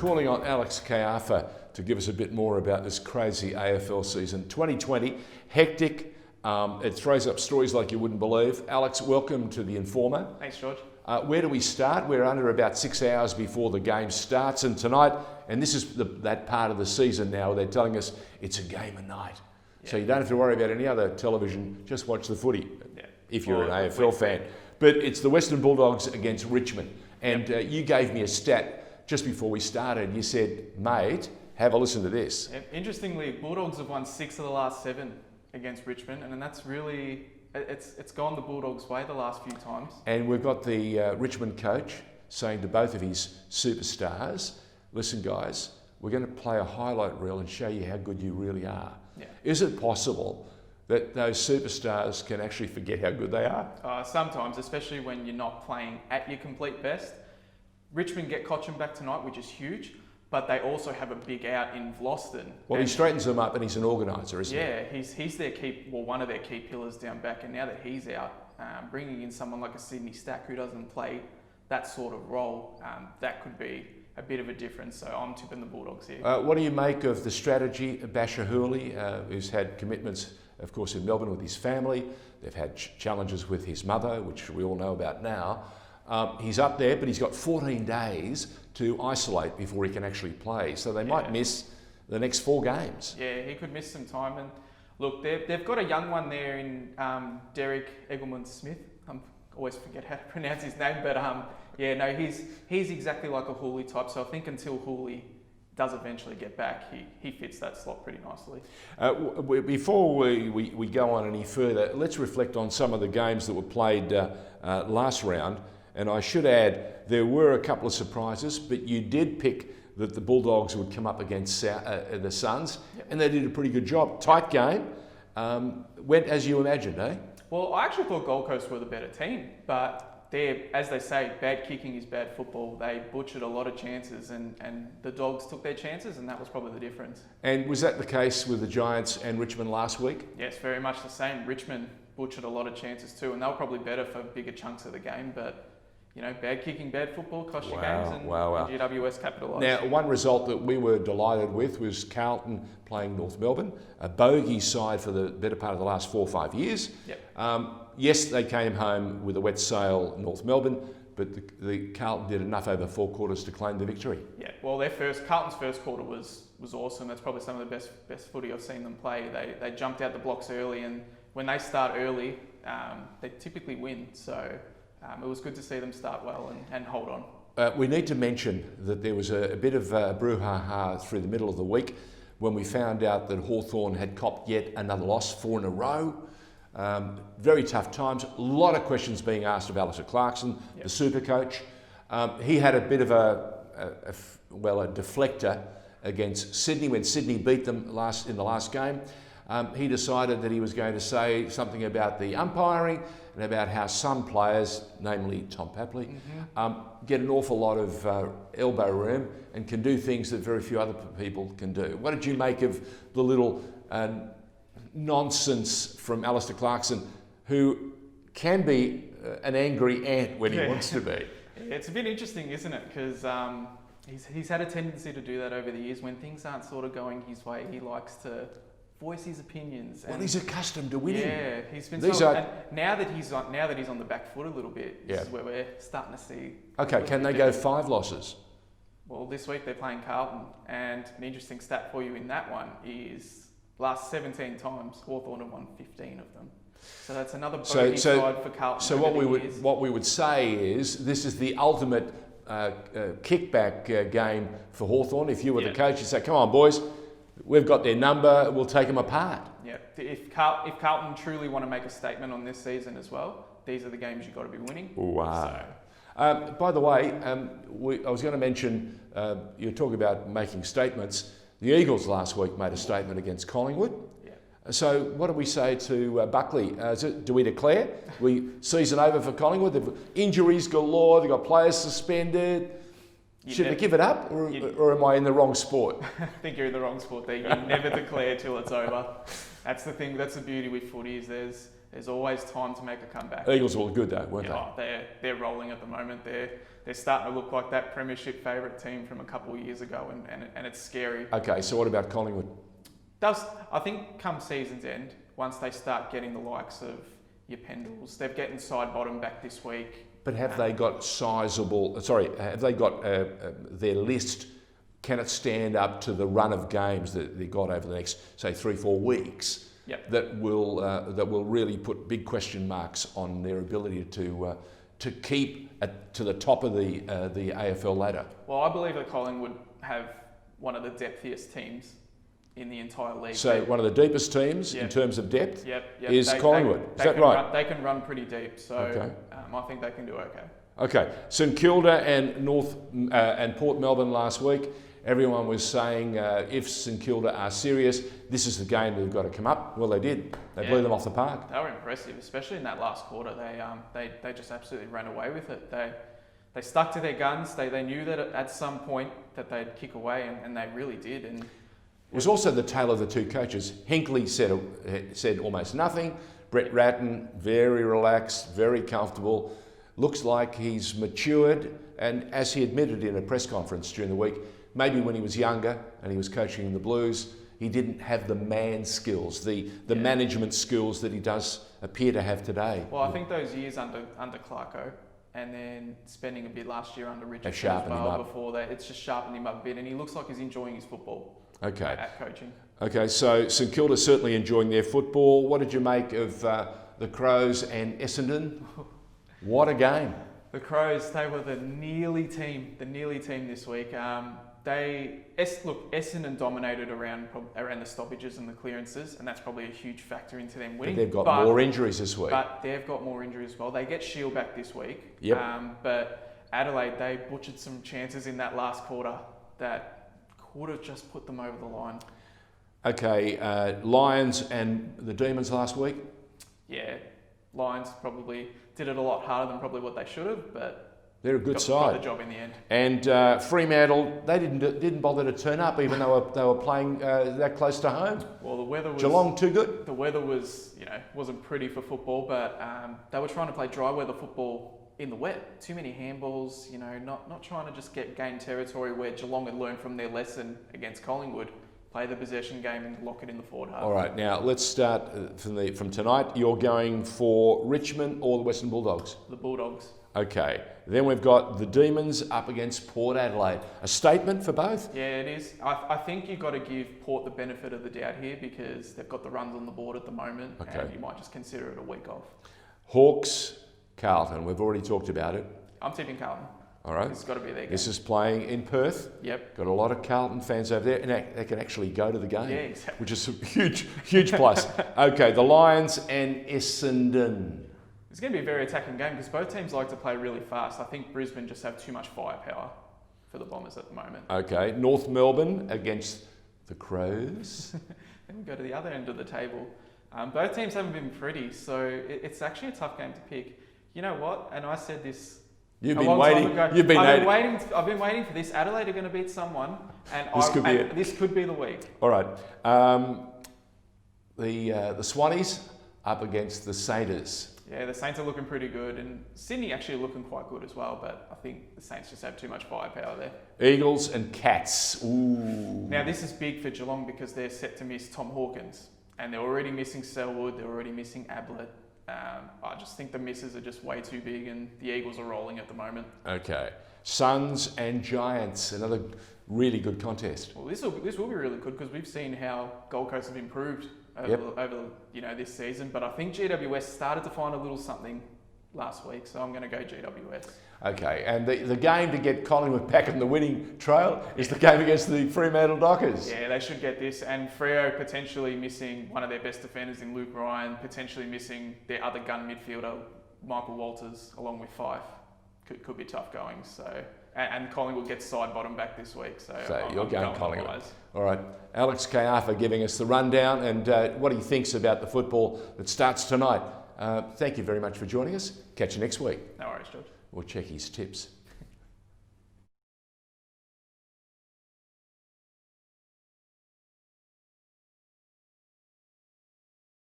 calling on Alex Caiafa to give us a bit more about this crazy AFL season. 2020, hectic. It throws up stories like you wouldn't believe. Alex, welcome to The Informer. Thanks, George. Where do we start? We're under about 6 hours before the game starts, and tonight, and this is that part of the season now, they're telling us it's a game a night. Yeah. So you don't have to worry about any other television, just watch the footy, if you're an AFL fan. But it's the Western Bulldogs against Richmond. And you gave me a stat just before we started. You said, mate, have a listen to this. Interestingly, Bulldogs have won 6 of the last 7 against Richmond, and that's really, it's gone the Bulldogs' way the last few times. And we've got the Richmond coach saying to both of his superstars, listen guys, we're going to play a highlight reel and show you how good you really are. Yeah. Is it possible that those superstars can actually forget how good they are? Sometimes, especially when you're not playing at your complete best. Richmond get Cochin back tonight, which is huge, but they also have a big out in Vloston. Well, he straightens them up and he's an organiser, isn't he? Yeah, he's their one of their key pillars down back, and now that he's out, bringing in someone like a Sydney Stack who doesn't play that sort of role, that could be a bit of a difference, so I'm tipping the Bulldogs here. What do you make of the strategy of Basher Hooley, who's had commitments, of course, in Melbourne with his family? They've had challenges with his mother, which we all know about now. He's up there, but he's got 14 days to isolate before he can actually play, so they might miss the next 4 games. Yeah, he could miss some time. And look, they've got a young one there in Derek Eggleman-Smith. I always forget how to pronounce his name, but he's exactly like a Hooley type, so I think until Hooley does eventually get back, he fits that slot pretty nicely. Before we go on any further, let's reflect on some of the games that were played last round. And I should add, there were a couple of surprises, but you did pick that the Bulldogs would come up against the Suns, and they did a pretty good job. Tight game, went as you imagined, eh? Well, I actually thought Gold Coast were the better team, but as they say, bad kicking is bad football. They butchered a lot of chances, and the Dogs took their chances, and that was probably the difference. And was that the case with the Giants and Richmond last week? Yes, very much the same. Richmond butchered a lot of chances too, and they were probably better for bigger chunks of the game, but bad kicking, bad football cost you games, and GWS capitalised. Now, one result that we were delighted with was Carlton playing North Melbourne, a bogey side for the better part of the last 4 or 5 years. Yes, they came home with a wet sail, North Melbourne, but the Carlton did enough over 4 quarters to claim the victory. Yeah, well, Carlton's first quarter was awesome. That's probably some of the best footy I've seen them play. They jumped out the blocks early, and when they start early, they typically win. So it was good to see them start well and hold on. We need to mention that there was a bit of brouhaha through the middle of the week when we found out that Hawthorn had copped yet another loss, 4 in a row. Very tough times. A lot of questions being asked of Alistair Clarkson, the super coach. He had a bit of a deflector against Sydney when Sydney beat them in the last game. He decided that he was going to say something about the umpiring and about how some players, namely Tom Papley, get an awful lot of elbow room and can do things that very few other people can do. What did you make of the little nonsense from Alistair Clarkson, who can be an angry ant when he wants to be? It's a bit interesting, isn't it? Because he's had a tendency to do that over the years. When things aren't sort of going his way, he likes to voice his opinions. Well, he's accustomed to winning. Yeah, he's been now that he's on the back foot a little bit, this is where we're starting to see. Okay, can they go 5 losses? Well, this week they're playing Carlton, and an interesting stat for you in that one is last 17 times Hawthorn have won 15 of them. So that's another bogey side for Carlton. So what we would say is this is the ultimate kickback game for Hawthorn. If you were the coach, you'd say, "Come on, boys. We've got their number, we'll take them apart." Yeah, if Carlton truly want to make a statement on this season as well, these are the games you've got to be winning. Wow. By the way, I was going to mention, you were talking about making statements. The Eagles last week made a statement against Collingwood. Yeah. So what do we say to Buckley? Do we declare? Season over for Collingwood? They've got injuries galore, they've got players suspended. Should we give it up, or am I in the wrong sport? I think you're in the wrong sport there. You never declare till it's over. That's the thing. That's the beauty with footy is there's always time to make a comeback. Eagles were good though, weren't They're rolling at the moment. They're starting to look like that premiership favourite team from a couple of years ago, and it's scary. Okay, so what about Collingwood? I think come season's end, once they start getting the likes of your Pendles, they're getting side bottom back this week. But have they got have they got their list, can it stand up to the run of games that they got over the next, say, 3-4 weeks? Yep. That will really put big question marks on their ability to keep to the top of the AFL ladder. Well, I believe that Collingwood have one of the depthiest teams in the entire league. So one of the deepest teams in terms of depth is Collingwood. Is that right? They can run pretty deep, so I think they can do okay. Okay, St Kilda and Port Melbourne last week. Everyone was saying if St Kilda are serious, this is the game they've got to come up. Well, they did. They blew them off the park. They were impressive, especially in that last quarter. They just absolutely ran away with it. They stuck to their guns. They knew that at some point that they'd kick away, and they really did. And it was also the tale of the two coaches. Hinkley said almost nothing. Brett Ratton, very relaxed, very comfortable. Looks like he's matured. And as he admitted in a press conference during the week, maybe when he was younger and he was coaching the Blues, he didn't have the man skills, the management skills that he does appear to have today. Well, I think those years under Clarko, and then spending a bit last year under Richard before that, it's just sharpened him up a bit, and he looks like he's enjoying his football. Okay. At coaching. Okay, so St Kilda certainly enjoying their football. What did you make of the Crows and Essendon? What a game. The Crows, they were the nearly team this week. Essendon dominated around the stoppages and the clearances, and that's probably a huge factor into them winning. But they've got more injuries this week. But they've got more injuries as well. They get Shield back this week. Yep. But Adelaide, they butchered some chances in that last quarter that would have just put them over the line. Okay, Lions and the Demons last week? Yeah, Lions probably did it a lot harder than probably what they should have, but they're a good side. Got the job in the end. And Fremantle, they didn't bother to turn up, even though they were playing that close to home. Well, the weather was Geelong too good. The weather was, wasn't pretty for football, but they were trying to play dry weather football in the wet. Too many handballs, not trying to just gain territory where Geelong had learned from their lesson against Collingwood. Play the possession game and lock it in the forward half. All right, now let's start from tonight. You're going for Richmond or the Western Bulldogs? The Bulldogs. Okay, then we've got the Demons up against Port Adelaide. A statement for both? Yeah, it is. I think you've got to give Port the benefit of the doubt here because they've got the runs on the board at the moment, and you might just consider it a week off. Hawks, Carlton. We've already talked about it. I'm tipping Carlton. All right. It's got to be their game. This is playing in Perth. Yep. Got a lot of Carlton fans over there, and they can actually go to the game. Yeah, exactly. Which is a huge plus. Okay, the Lions and Essendon. It's going to be a very attacking game because both teams like to play really fast. I think Brisbane just have too much firepower for the Bombers at the moment. Okay, North Melbourne against the Crows. Then we go to the other end of the table. Both teams haven't been pretty, so it's actually a tough game to pick. You know what? And I said this. You've been waiting. I've been waiting for this. Adelaide are going to beat someone, and this could be the week. All right. The Swannies up against the Saints. Yeah, the Saints are looking pretty good, and Sydney actually looking quite good as well. But I think the Saints just have too much firepower there. Eagles and Cats. Ooh. Now this is big for Geelong because they're set to miss Tom Hawkins, and they're already missing Selwood. They're already missing Ablett. I just think the misses are just way too big, and the Eagles are rolling at the moment. Okay. Suns and Giants, another really good contest. Well, this will be really good because we've seen how Gold Coast have improved over this season. But I think GWS started to find a little something last week, so I'm going to go GWS. Okay, and the game to get Collingwood back on the winning trail is the game against the Fremantle Dockers. Yeah, they should get this. And Freo potentially missing one of their best defenders in Luke Ryan, potentially missing their other gun midfielder, Michael Walters, along with Fife. Could be tough going. So, and Collingwood gets side bottom back this week. So you're going Collingwood. All right, Alex Caiafa giving us the rundown and what he thinks about the football that starts tonight. Thank you very much for joining us. Catch you next week. No worries, George. We'll check his tips.